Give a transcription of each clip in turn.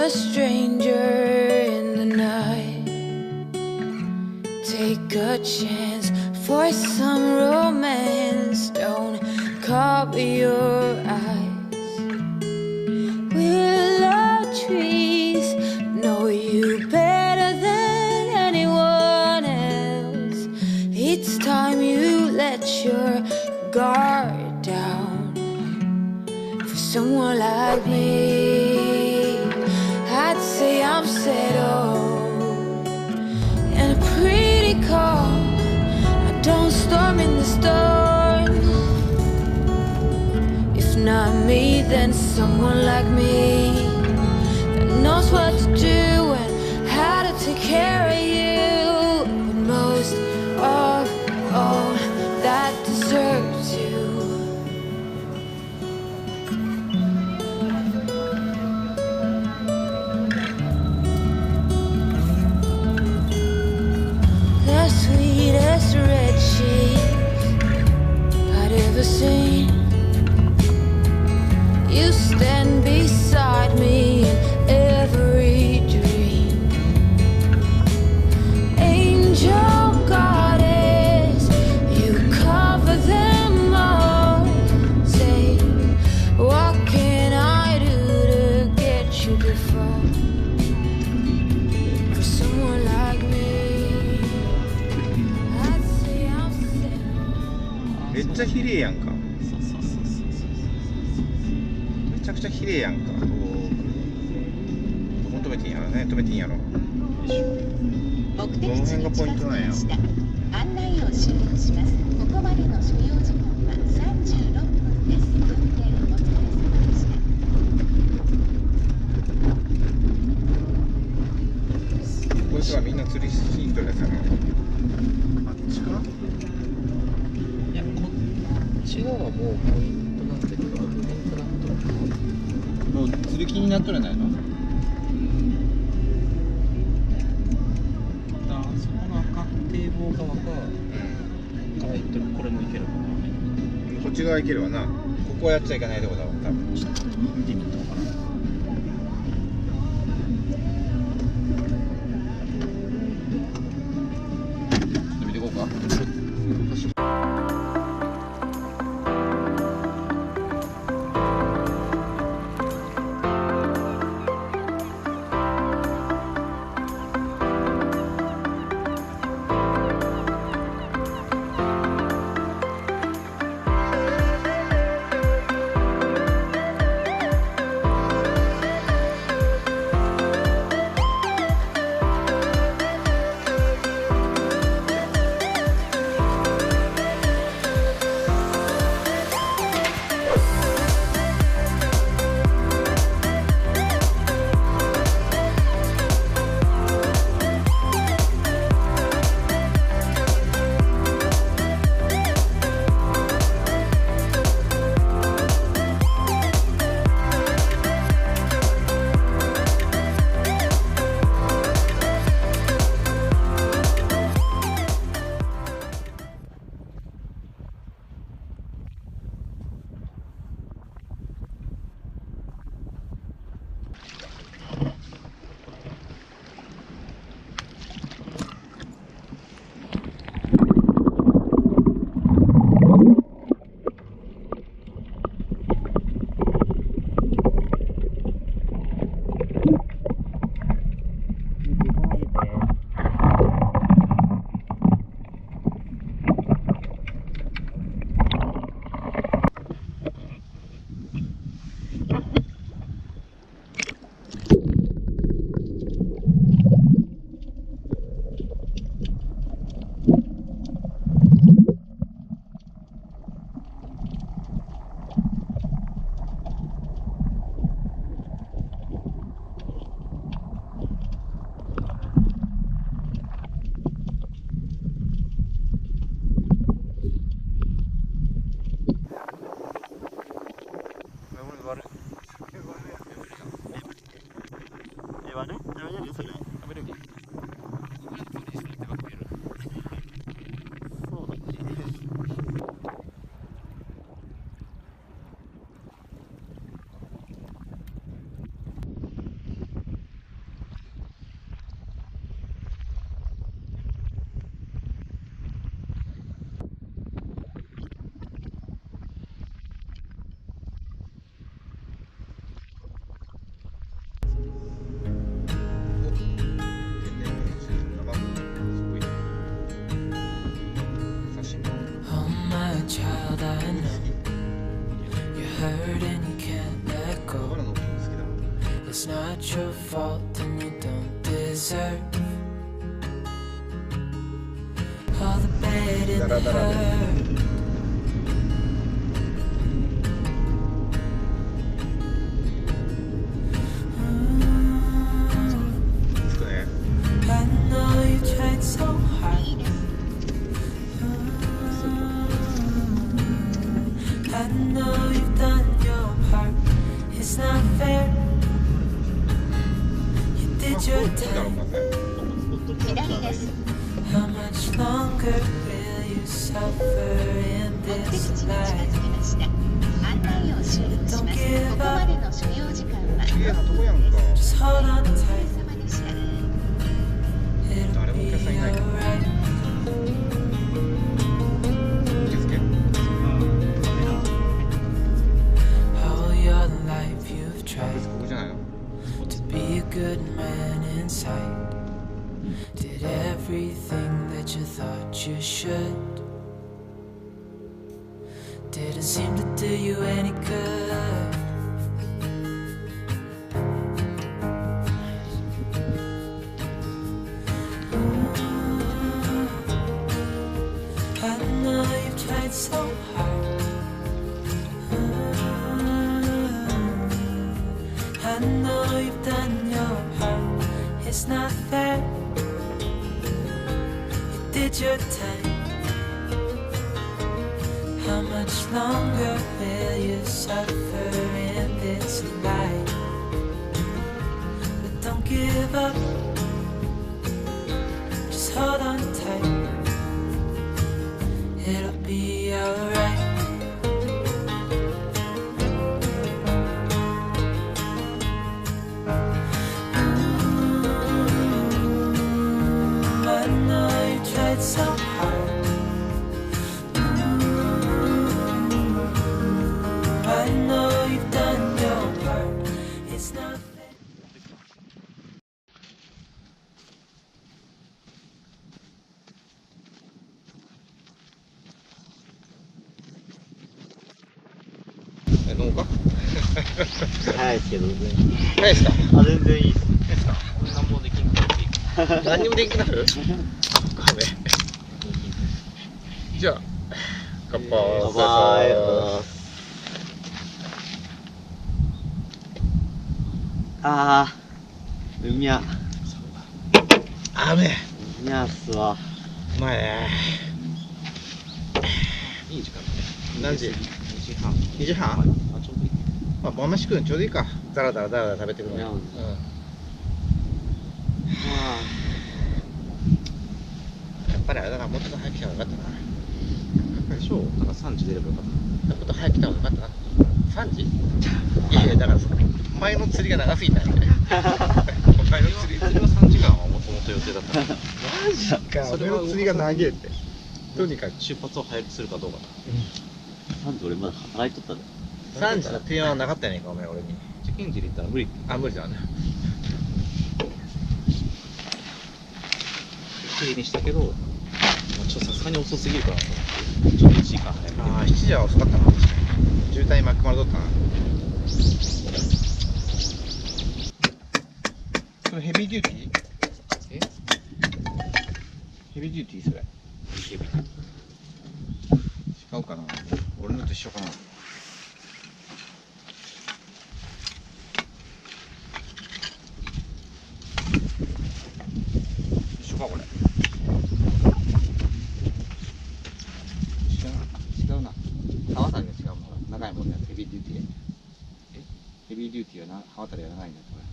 a stranger in the night. Take a chance for some romance. Don't cover your eyes. Willow trees know you better than anyone else. It's time you let your guard down for someone like me. I'd say I'm settled and pretty calm. I don't storm in the storm. If not me, then someone like me that knows what to do and how to take care of you. But most of all, that deserves you. The sweetest red cheese I'd ever seen. You stand beside me in every dream. Angel goddess, you cover them all. Say, what can I do to get you to fall for someone like me? I'd say I'm set. めっちゃ綺麗やんか。そうそうそうそうめちゃくちゃ綺麗やんか。ここ止めていいんやろね。止めていいんやろ。目的地に近づきました。案内を終了します。ここまでの所要時間は36分です。運転お疲れ様でした。こいつはみんな釣りしに行くやつやな。あっちか？いや、こっち側はもうポイントなんだけど、ポイントなもう釣り気になっとるやないの？またそこの赤堤防側かから行ったらこれも行けるかな。こっち側行けるわな。ここはやっちゃいけないとこだわ、多分。ちょっと見てみたのかな。見ていこうか。child, I know you're hurt and you can't let だ go. から乗っても好きだ。 It's not your fault and you don't deserve all the bad and the hurt. つくね。 I know you tried so hard. いいです。 I know you've done your part. It's not fair. You まあ did こ your うだろう time. まず。左です。 How much longer will you suffer in 目的 this 地に近 life? づきました。案内を終了します。ここまでの所要時間は綺麗なとこやんか。 Just hold on お疲れ tight. 様でした。 It'll 誰もお be 客さんいないけど。 alright. 受付。 All your life you've あ、 tried 別にここじゃないの？ to be a good man inside. Did everything that you thought you should. Didn't seem to do you any good. I know you've tried so hard. I know you've done your part. It's not fair. You did your time. How much longer will you suffer in this life? But don't give up. Just hold on tight. It'll be alright. I know you tried so hard. I know you've done your part. It's not fair. 飲むか？早いですけど、全然。早いですか？あ、全然いいです。早いですか？何もできんからいい。何にもできなくなる？ダメ。じゃあ乾杯。乾杯。あー、うみゃ。雨。うみゃっすわ。うまいね。いい時間だね。何時？ 2時半。 2時半？あ、ちょうどいい。まあ晩飯食うのちょうどいいか。ザラザラザラザラ食べてくるの。いやうん。やっぱりあれだな、もうちょっと早く来た方がよかったな。でしょう。なんか3時出ればよかっもっと早く来た方がよかったな。3時？いやいや、だからさ、前の釣りが長すぎたんだね。前の釣り。た。それは3時間はもともと予定だった。マジか、俺の釣りが長えって。とにかく。出発を早くするかどうかだ。3時俺まだ働いとったで。 3時の提案はなかったやねんか、お前俺に。チェキンジで行ったら無理。あ、無理だね。きれいにしたけど、まあ、ちょっとさすがに遅すぎるからと思ってちょっと1時間早く。ああ、7時は遅かったな。渋滞に巻き込まれとったな。それヘビーデューティー？え？ヘビーデューティーそれ。違うかな。俺のと一緒かな。一緒かこれ。違うな。刃渡りが違うもん。長いもんね。ヘビーデューティー。え？ヘビーデューティーはな刃渡りが長いんだこれ。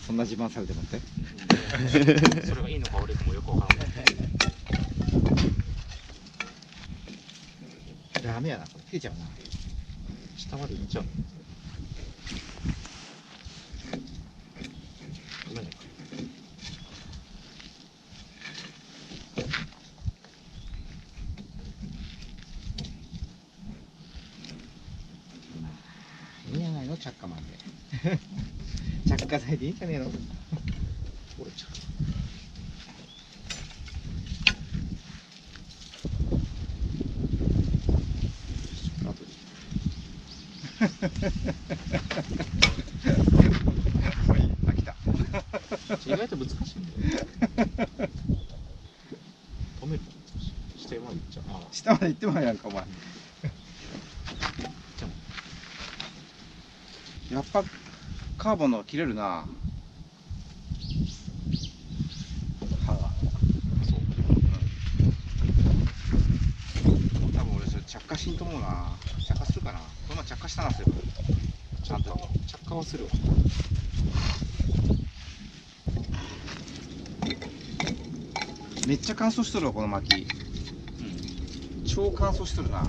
そんな自慢されてもって。それがいいのか悪いかもよくわからない。ダメやな、これ切れちゃうな。下まで行っちゃう。ごめんね。いいんじゃないの、着火マンで。着火剤でいいんじゃねえの。折れちゃう。もういい、飽きた。意外と難しいんだよ。止めるの難しい。下まで行っちゃう。ああ、下まで行ってもらえやんかお前。やっぱカーボンのが切れるな。刃が。そう。多分俺それ着火しんと思うな。着火するかな。この前着火したなすよ。ちゃんと着火はするわ。めっちゃ乾燥しとるわこの薪。超乾燥しとるな。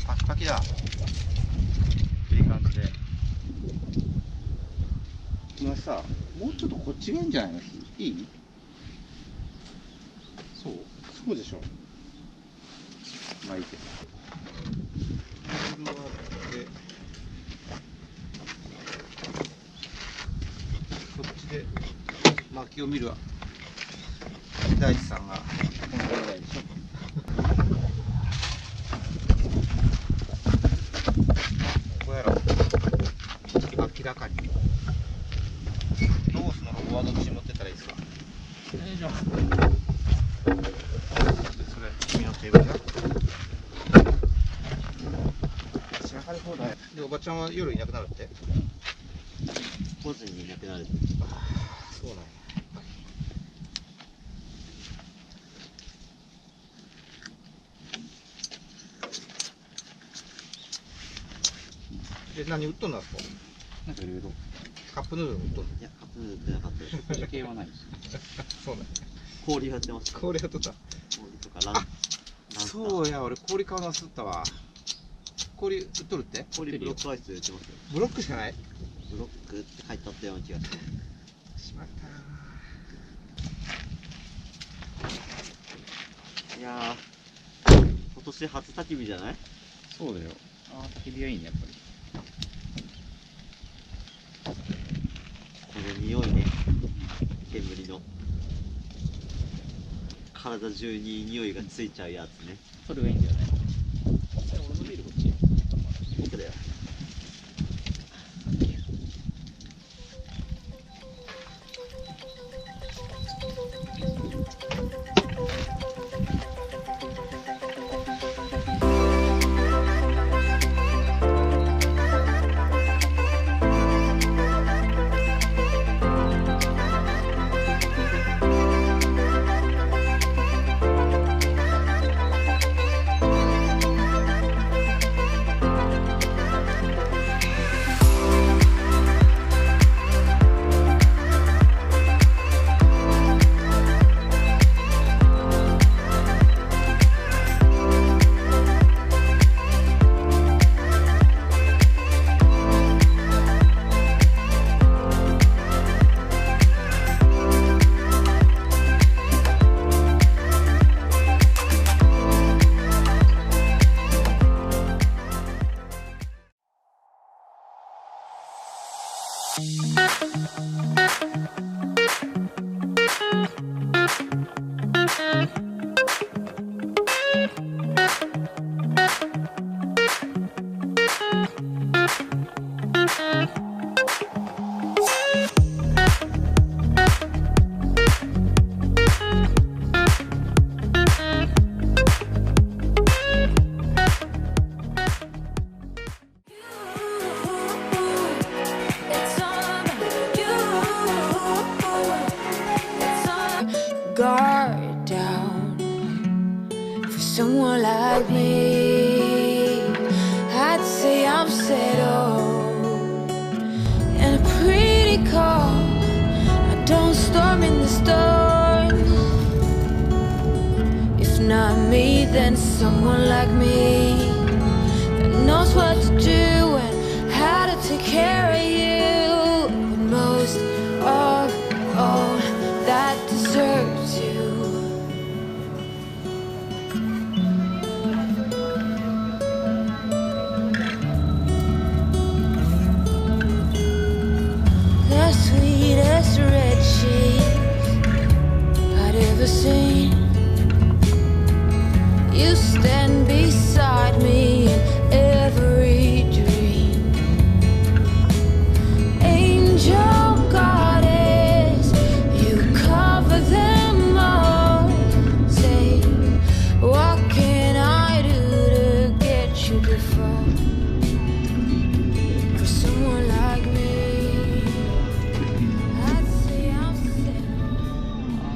パキパキだ。いい感じで。お前さ、もうちょっとこっちがいいんじゃないの？いい？そうでしょ。まあいいけど。こっちで薪を見るわ。大地さんがこのぐらいでしょ。こうやろ。明らかに。ロースのロゴはどっち持ってたらいいですか。じゃあそれ君のテーブルだ。散らかり放題。でおばちゃんは夜いなくなるって。5時にいなくなる。そうなんや。で何売っとんなんですか。なんかいろいろ。カップヌードル売っとんの。いや、カップヌードル出なかったです。食事系はないです。そうなんや。氷やってました。氷やっとった。氷とかラン。そうや、俺氷買うの忘れたわ。氷売っとるって。氷ブロックアイス売ってますよ。ブロックしかない。ブロックって書いてあったような気がする。しまったいやー、今年初焚き火じゃない？そうだよ。ああ、焚き火はいいね、やっぱり。この匂いね。煙の。体中に匂いがついちゃうやつね。それがいいんだよね。俺のビールこっち。奥だよ。Guard down for someone like me. I'd say I'm settled and a pretty calm. I don't storm in the storm. If not me, then someone like me that knows what to do and how to take care of you. But most of all, that deserves you. The sweetest red cheese I'd ever seen. You stand beside me in every dream.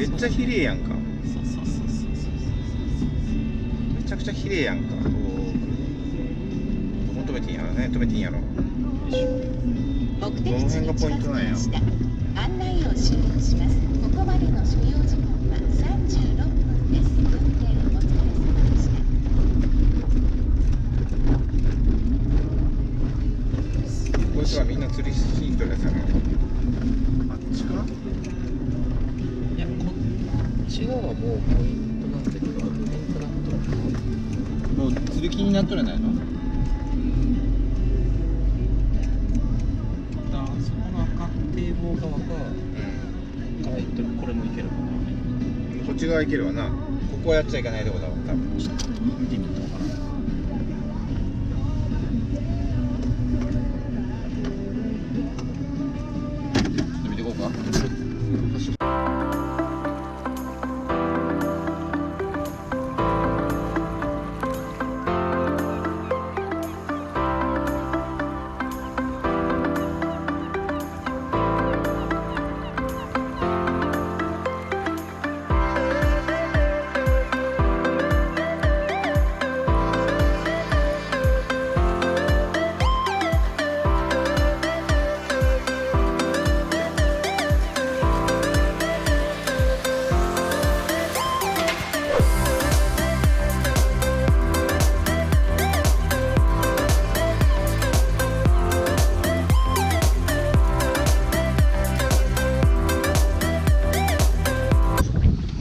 めっちゃ綺麗やんか。そうそうそうそうめちゃくちゃ綺麗やんか。どこ止めていいんやろね。止めていいんやろ。目的地に近づきました。案内を終了します。ここまでの所要時間は36分です。運転お疲れ様でした。こいつはみんな釣りしに行ってるやつやろ。あっちか？いや、こっち側はもうポイントなんだけど、ポイントだと。もう釣り気になっとるんやないの？あそこの赤堤防側か、から行ってる。これも行けるかな。こっち側行けるわな。ここはやっちゃいけないとこだわ、多分。ちょっと見てみたのかな。見ていこうか。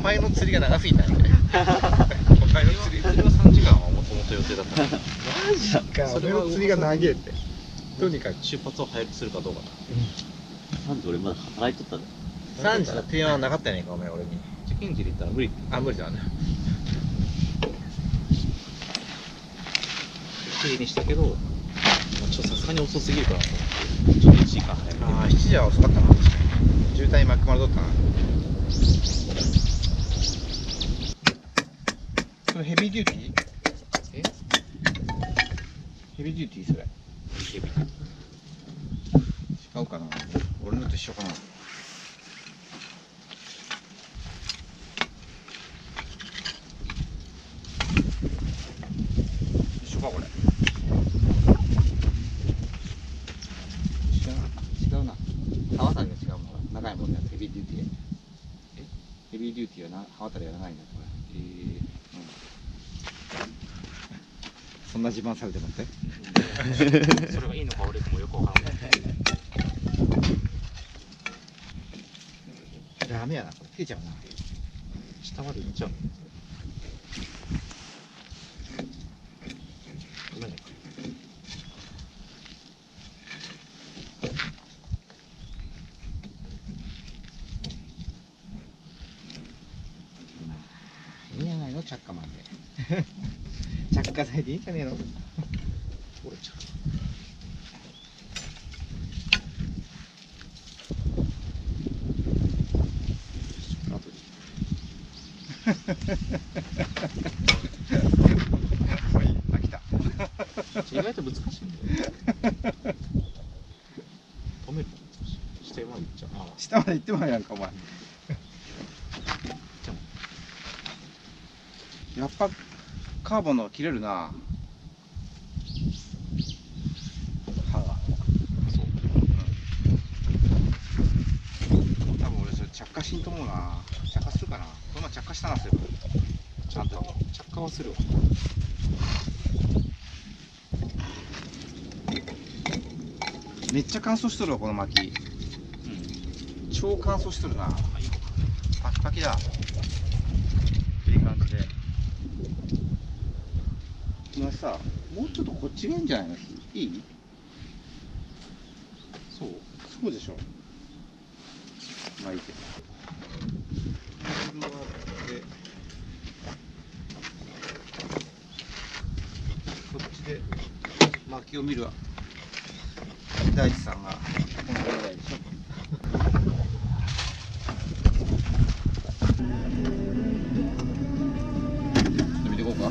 前の釣りが長すぎたんで。前の釣りは3時間はもともと予定だった。マジか。それの釣りが長えって。とにかく出発を早くするかどうかな。なんで俺まだ働いとったんだ。 3時の提案はなかったやねんか、お前俺に。チキンジリ行ったら無理。あ、無理だね。きれいにしたけど、ちょっとさすがに遅すぎるかなと思って、ちょっと1時間早めて。ああ、7時は遅かったな、確かに。渋滞に巻き込まれとったな。それヘビーデューティー？え？ヘビーデューティーそれ。違うかな。俺のと一緒かな。一緒かこれ。違うな。刃渡りが違うもん。長いもんね。ヘビーデューティー。ヘビーデューティーはな刃渡りが長いんだこれ。そんな自慢されてますね。それがいいのか悪いかもよくわからない。ダメやな、これ切れちゃうな。下まで行っちゃうの。ごめんね。いいんじゃないの、着火マンで。着火剤でいいんじゃねえの。折れちゃう。飽きた。意外と難しいんだよ。止めるの難しい。下まで行っちゃう。ああ、下まで行ってもらうやんか、お前。やっぱカーボンの切れるな。刃が。そう。多分俺それ着火しんと思うな。着火するかな。この前着火したな、それ。ちゃんと。着火はするわ。めっちゃ乾燥しとるわ、この薪。うん。超乾燥しとるな。はい。パキパキだ。いい感じで。お前さ、もうちょっとこっちがいいんじゃないの？いい？そう。そうでしょ。まあいいけど。こっちで薪を見るわ。大地さんがこのぐらいでしょ。見ていこうか。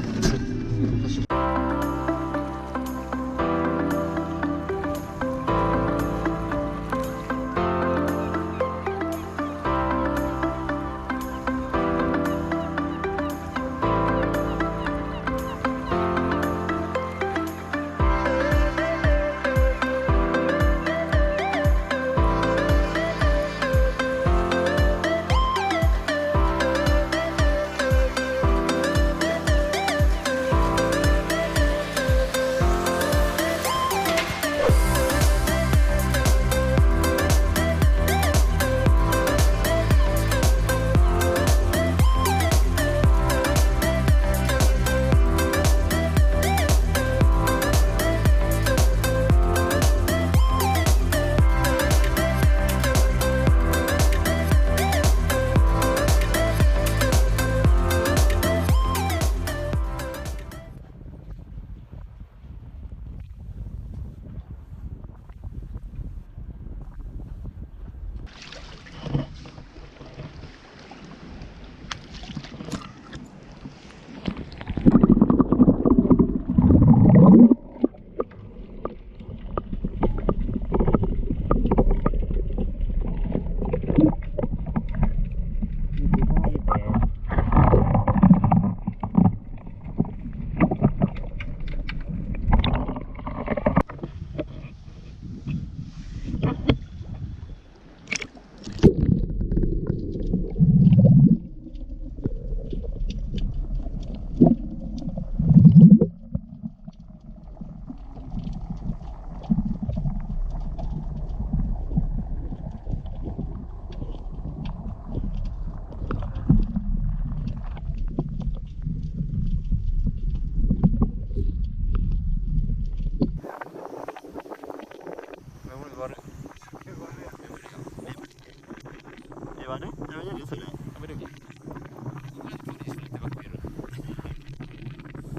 はね、やめるよそれ。食べる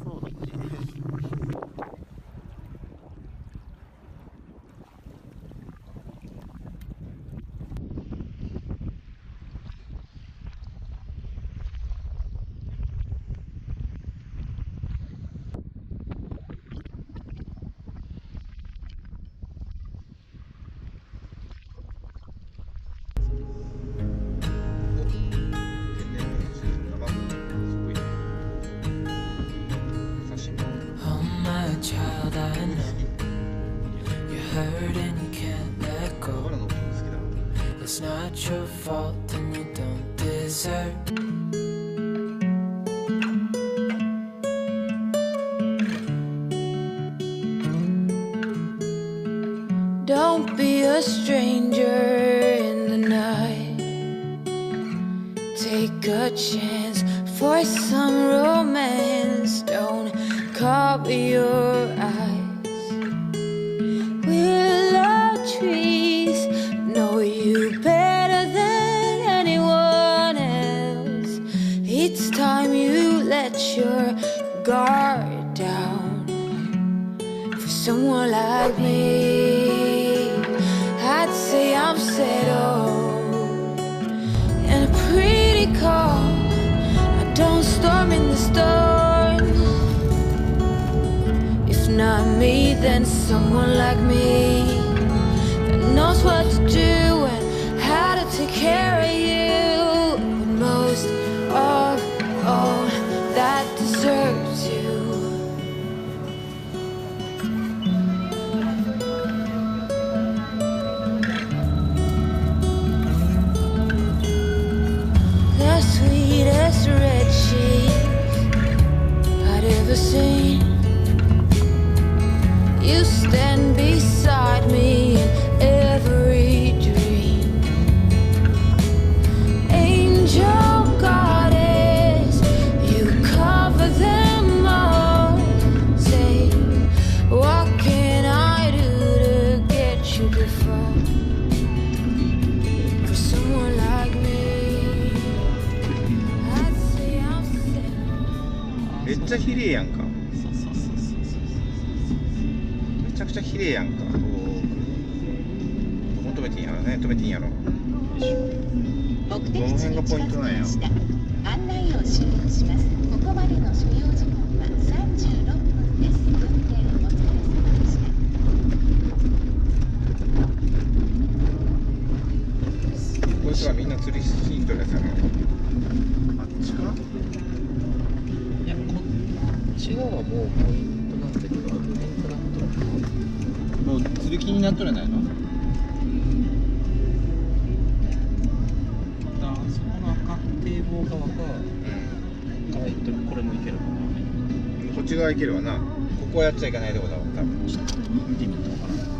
そうだね。Oh my child, I know you're hurt and you can't let go. It's not your fault and you don't deserve. Don't be a stranger in the night. Take a chance for some romance. Don't cover your eyes. Willow trees know you better than anyone else. It's time you let your guard down for someone like me. I'd say I'm settled and pretty calm. I don't storm in the storm. If not me, then someone like me that knows what to do and how to take care of you. But most of all, that deserves you. The sweetest red cheese I'd ever seen. You stand beside me in every dream. Angel goddess, you cover them all. Say, what can I do to get you to fall for someone like me? I'd say I'm settled. めっちゃ綺麗やんか。そうそうそうそうめちゃくちゃ綺麗やんか。どこ止めていいんやろね。止めていいんやろ。目的地に近づきました。案内を終了します。ここまでの所要時間は36分です。運転お疲れ様でした。こいつはみんな釣りしに行くやつやろ。あっちか？いや、こっち側はもうポイントなんだけど、ポイントだともう釣り気になっとるんじゃないの？あそこの赤堤防側か、から行ってる、これも行けるかな。こっち側行けるわな。ここはやっちゃいけないとこだわ、多分。ちょっと見てみたのかな。